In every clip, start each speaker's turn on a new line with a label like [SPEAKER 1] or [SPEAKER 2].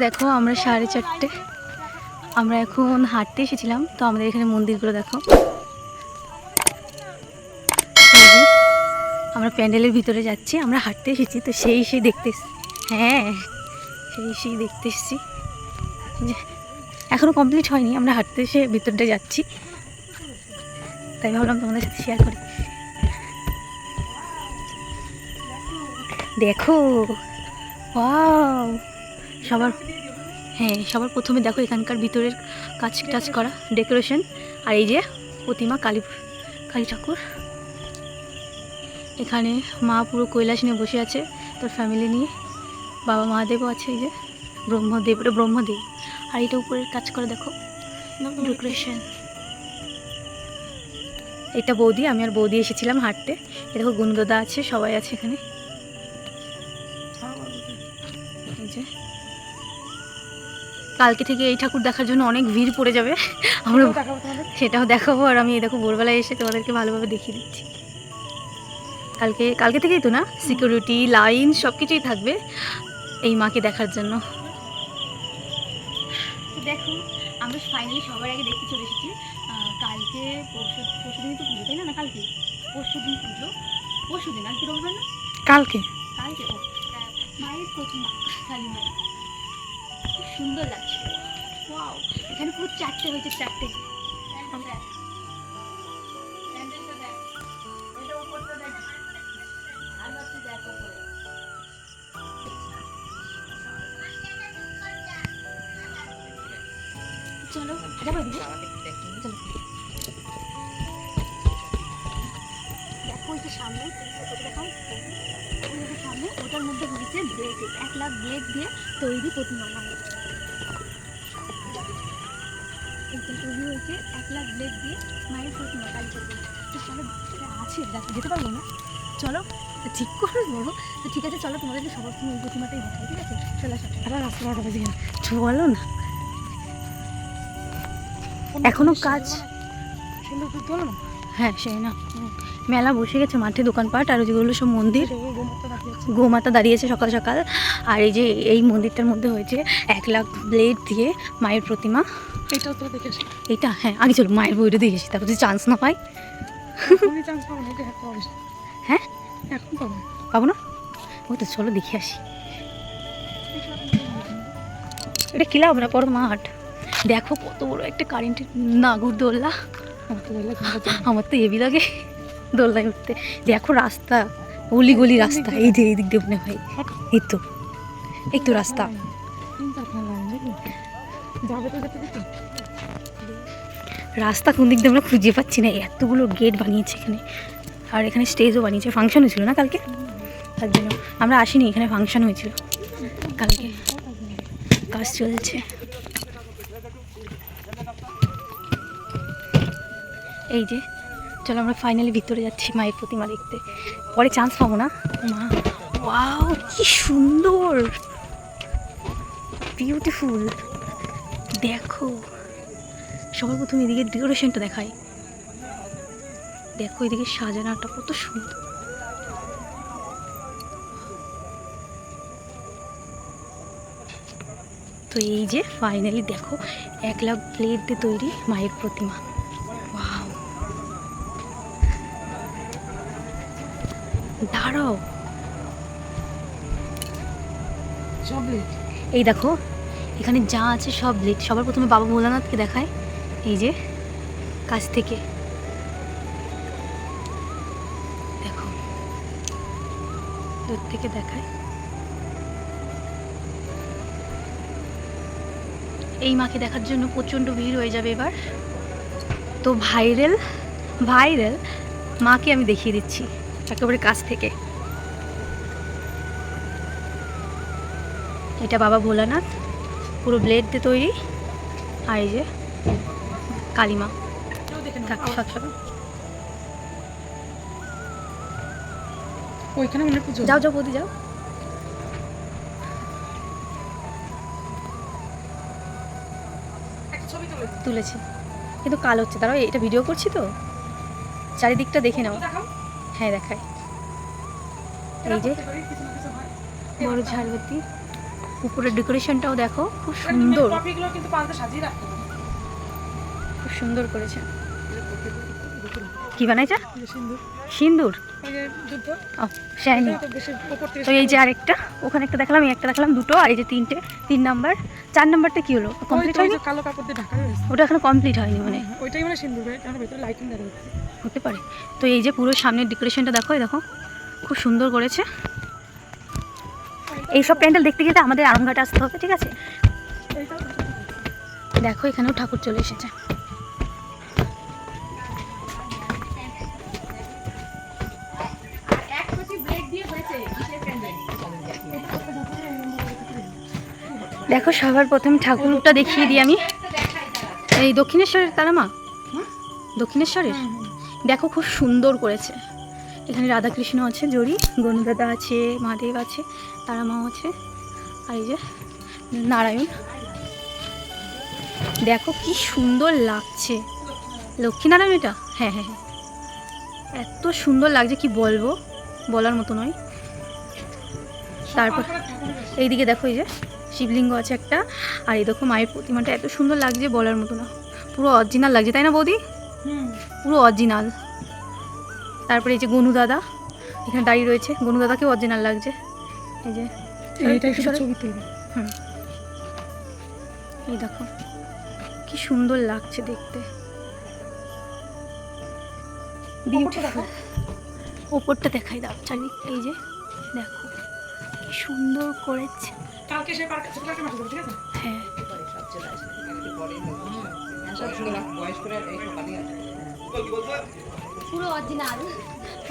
[SPEAKER 1] দেখো আমরা 4:30, আমরা এখন হাঁটতে এসেছিলাম। তো আমাদের এখানে মন্দিরগুলো দেখো। আমরা প্যান্ডেলের ভিতরে যাচ্ছি, আমরা হাঁটতে এসেছি তো সেই দেখতে, হ্যাঁ সেই দেখতে এসেছি। এখনও কমপ্লিট হয়নি, আমরা হাঁটতে এসে ভিতরটা যাচ্ছি, তাই ভাবলাম তোমাদের সাথে শেয়ার করি। দেখো ওয়াও, সবার প্রথমে দেখো এখানকার ভিতরের কাজ টাজ করা ডেকোরেশন। আর এই যে প্রতিমা কালী ঠাকুর, এখানে মা পুরো কৈলাস নিয়ে বসে আছে তোর ফ্যামিলি নিয়ে, বাবা মহাদেবও আছে, এই যে ব্রহ্মদেব, আর এটা উপরের কাজ করে দেখো ডেকোরেশন। এটা বৌদি, আমি আর বৌদি এসেছিলাম হাঁটতে। এ দেখো গুনগদা আছে, সবাই আছে এখানে। এই যে কালকে থেকে এই ঠাকুর দেখার জন্য অনেক ভিড় পড়ে যাবে, আমরা সেটাও দেখাবো। আর আমি এই দেখো ভোরবেলায় এসে তোমাদেরকে ভালোভাবে দেখিয়ে দিচ্ছি। কালকে থেকেই তো না, সিকিউরিটি লাইন সব কিছুই থাকবে এই মাকে দেখার জন্য। দেখো আমরা ফাইনালি সবার আগে দেখতে চলে এসেছি। কালকে পরশুদিনই তো পুজো, তাই না? কালকে পরশুদিন পুজো, পরশুদিন আর কি রবিবার না, কালকে ও মায়ের প্রতিমা কালী মায়ের খুব সুন্দর লাগছে। ওয়াও, এখানে পুরো 4টে হয়েছে, 4টে। চলো দেখো ওইটা সামনে দেখাও, সামনে ওটার মধ্যে হয়েছে ব্লেড, 1 লাখ ব্লেড দিয়ে তৈরি প্রতিমা মায়ের। এটা তৈরি হয়েছে 1 লাখ ব্লেড দিয়ে মায়ের প্রতিমা কালী ঠাকুর। তো চলো আছে, যেতে পারবো না, চলো ঠিক করে বলো তো। ঠিক আছে চলো, তোমাদেরকে সবার সময় ওই প্রতিমাটাই দেখাই, ঠিক আছে? চলে আসো। আবার রাস্তা বাজে বলো না, এখনো কাজ। হ্যাঁ সেই না, মেলা বসে গেছে মাঠে, দোকানপাট আর যেগুলো সব মন্দির। গোমাতা দাঁড়িয়েছে সকাল সকাল। আর এই যে এই মন্দিরটার মধ্যে হয়েছে 1 লাখ ব্লেড দিয়ে মায়ের প্রতিমা। এটা হ্যাঁ, আগে চলো মায়ের বইটা দিয়ে এসেছি, তারপর যদি চান্স না পাই। হ্যাঁ এখন পাবো না, ওই তো চলো দেখে আসি। এটা কিলা আমরা বড় মাঠ, দেখো কত বড় একটা কারেন্টের নাগরদোল্লা। আমার তো হেভি লাগে দোলনায় উঠতে। দেখো রাস্তা, গলি রাস্তা, এই যে এই দিক দিয়ে মনে হয়, এই তো রাস্তা। রাস্তা কোন দিক দিয়ে আমরা খুঁজে পাচ্ছি না, এতগুলো গেট বানিয়েছে এখানে। আর এখানে স্টেজও বানিয়েছে, ফাংশন হয়েছিল না কালকে, তার জন্য আমরা আসিনি, এখানে ফাংশন হয়েছিল কালকে, কাজ চলছে। এই যে চলো আমরা ফাইনালি ভিতরে যাচ্ছি মায়ের প্রতিমা দেখতে, পরে চান্স পাবো না। মা ওয়াও কি সুন্দর, বিউটিফুল। দেখো সবার প্রথমে এদিকে ডেকোরেশনটা দেখায়, দেখো এদিকে সাজানোটা কত সুন্দর। তো এই যে ফাইনালি দেখো 1 লাখ প্লেট দিয়ে তৈরি মায়ের প্রতিমা। ওয়াও, দাঁড়াও, এই দেখো এখানে যা আছে সব ব্লেড। সবার প্রথমে বাবা ভোলানাথকে দেখায়, এই যে কাছ থেকে দেখো, দূর থেকে দেখায়। এই মাকে দেখার জন্য প্রচণ্ড ভিড় হয়ে যাবে এবার। তো ভাইরাল মাকে আমি দেখিয়ে দিচ্ছি একেবারে কাছ থেকে। এটা বাবা ভোলানাথ, পুরো ব্লেড দিয়ে তৈরি। আর এই যে কালীমা, যাও বৌদি যাও। তুলেছি কিন্তু কাল হচ্ছে, তারাও এটা ভিডিও করছি তো, চারিদিকটা দেখে নাও। হ্যাঁ দেখাই, এই যে বড় ঝাড়বাতি, উপরের ডেকোরেশনটাও দেখো খুব সুন্দর, খুব সুন্দর করেছে। কি বানাইছা? সিন্দুর। শাইনি। তো এই যে আরেকটা, ওখানে একটা দেখালাম, এই একটা দেখালাম, দুটো, আর এই যে তিনটে, 3 নাম্বার। 4 নাম্বারটা কি হলো? কমপ্লিট হয়নি? কালো কাপড় দিয়ে ঢাকা রয়েছে, ওটা এখনো কমপ্লিট হয়নি মানে। ওইটাই মানে সিন্দুর, কারণ ভিতরে লাইটিং দেখা যাচ্ছে, হতে পারে। তো এই যে পুরো সামনের ডেকোরেশনটা দেখো, এই দেখো খুব সুন্দর করেছে। এইসব প্যান্ডেল দেখতে গেলে আমাদের আরামঘাটে আসতে হবে, ঠিক আছে? দেখো এখানেও ঠাকুর চলে এসেছে। দেখো সবার প্রথম ঠাকুরটা দেখিয়ে দিই আমি, এই দক্ষিণেশ্বরের তারামা, দক্ষিণেশ্বরের। দেখো খুব সুন্দর করেছে, এখানে রাধাকৃষ্ণ আছে, জড়ি গণদাদা আছে, মহাদেব আছে, তারামাও আছে, আর এই যে নারায়ণ। দেখো কি সুন্দর লাগছে, লক্ষ্মীনারায়ণ এটা, হ্যাঁ হ্যাঁ হ্যাঁ, এত সুন্দর লাগছে কি বলবো, বলার মতো নয়। তারপর এইদিকে দেখো এই যে শিবলিঙ্গ আছে একটা, আর এই দেখো মায়ের প্রতিমাটা এত সুন্দর লাগছে বলার মতো না, পুরো অরিজিনাল লাগছে, তাই না বৌদি? পুরো অরিজিনাল। তারপরে এই যে গনু দাদা এখানে দাঁড়িয়ে রয়েছে, গনু দাদাকেও অরিজিনাল লাগছে। এই যে এই দেখো কি সুন্দর লাগছে দেখতে, বিউটিফুল। ওপরটা দেখাই দাও চারিদিকটা, এই যে দেখো কি সুন্দর করেছে। হ্যাঁ পুরো অরিজিনাল,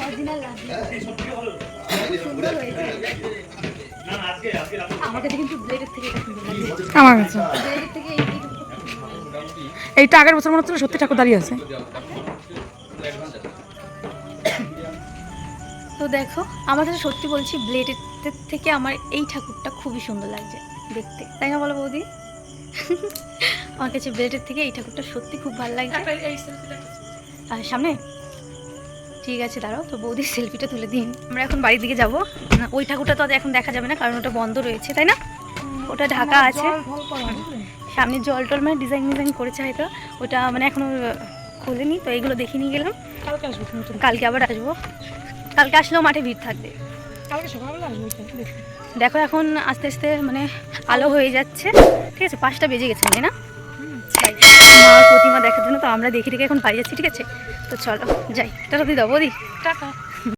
[SPEAKER 1] অরিজিনাল লাগছে, সুন্দর হয়েছে। আমার কাছে কিন্তু ব্লেডের থেকে এটা সুন্দর লাগছে, আমার কাছে ব্লেডের থেকে এইটা আগের বছর মনে হচ্ছিল সত্যি ঠাকুর দাঁড়িয়ে আছে। তো দেখো আমার কাছে সত্যি বলছি ব্লেডের থেকে আমার এই ঠাকুরটা খুবই সুন্দর লাগছে দেখতে, তাই না বলো বৌদি? আমার কাছে ব্লেডের থেকে এই ঠাকুরটা সত্যি খুব ভালো লাগছে। আর সামনে ঠিক আছে দাঁড়াও, তো বৌদির সেলফিটা তুলে দিন। আমরা এখন বাড়ির দিকে যাবো, ওই ঠাকুরটা তো এখন দেখা যাবে না কারণ ওটা বন্ধ রয়েছে, তাই না? ওটা ঢাকা আছে, সামনে জল টল মানে ডিজাইন করেছে হয়তো, ওটা মানে এখনো খোলেনি। তো এইগুলো দেখে নিয়ে গেলাম, কালকে আবার আসবো, কালকে আসলেও মাঠে ভিড় থাকবে। দেখো এখন আস্তে আস্তে মানে আলো হয়ে যাচ্ছে, ঠিক আছে? 5টা বেজে গেছে তাই না? মার প্রতিমা দেখার জন্য তো আমরা দেখে এখন বাড়ি যাচ্ছি, ঠিক আছে? তো চলো যাই, টাটা দিয়ে দাও বৌদি, টাটা।